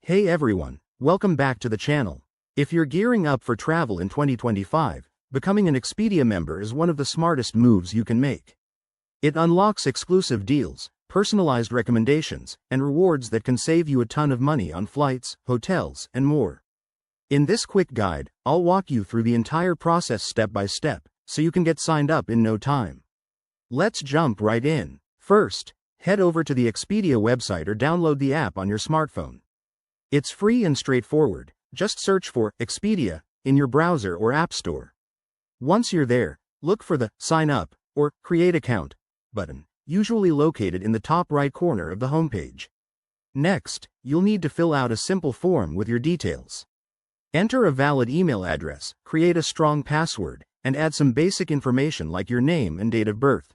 Hey everyone, welcome back to the channel. If you're gearing up for travel in 2025, becoming an Expedia member is one of the smartest moves you can make. It unlocks exclusive deals, personalized recommendations, and rewards that can save you a ton of money on flights, hotels, and more. In this quick guide, I'll walk you through the entire process step by step, so you can get signed up in no time. Let's jump right in. First, head over to the Expedia website or download the app on your smartphone. It's free and straightforward. Just search for Expedia in your browser or app store. Once you're there, look for the Sign Up or Create Account button, usually located in the top right corner of the homepage. Next, you'll need to fill out a simple form with your details. Enter a valid email address, create a strong password, and add some basic information like your name and date of birth.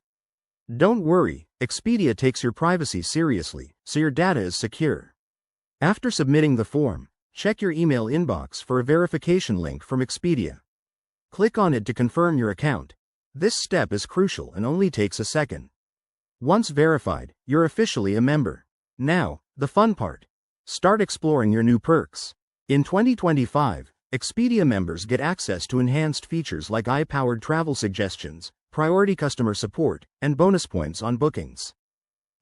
Don't worry, Expedia takes your privacy seriously, so your data is secure. After submitting the form, check your email inbox for a verification link from Expedia. Click on it to confirm your account. This step is crucial and only takes a second. Once verified, you're officially a member. Now, the fun part. Start exploring your new perks. In 2025, Expedia members get access to enhanced features like AI-powered travel suggestions, priority customer support, and bonus points on bookings.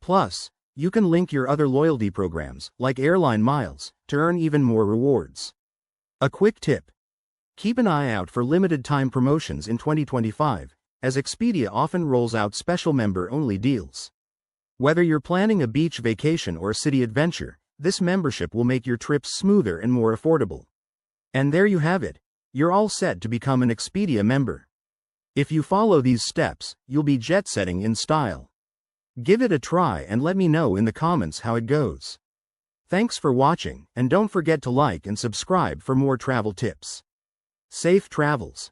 Plus, you can link your other loyalty programs, like airline miles, to earn even more rewards. A quick tip. Keep an eye out for limited-time promotions in 2025, as Expedia often rolls out special member-only deals. Whether you're planning a beach vacation or a city adventure, this membership will make your trips smoother and more affordable. And there you have it. You're all set to become an Expedia member. If you follow these steps, you'll be jet-setting in style. Give it a try and let me know in the comments how it goes. Thanks for watching, and don't forget to like and subscribe for more travel tips. Safe travels.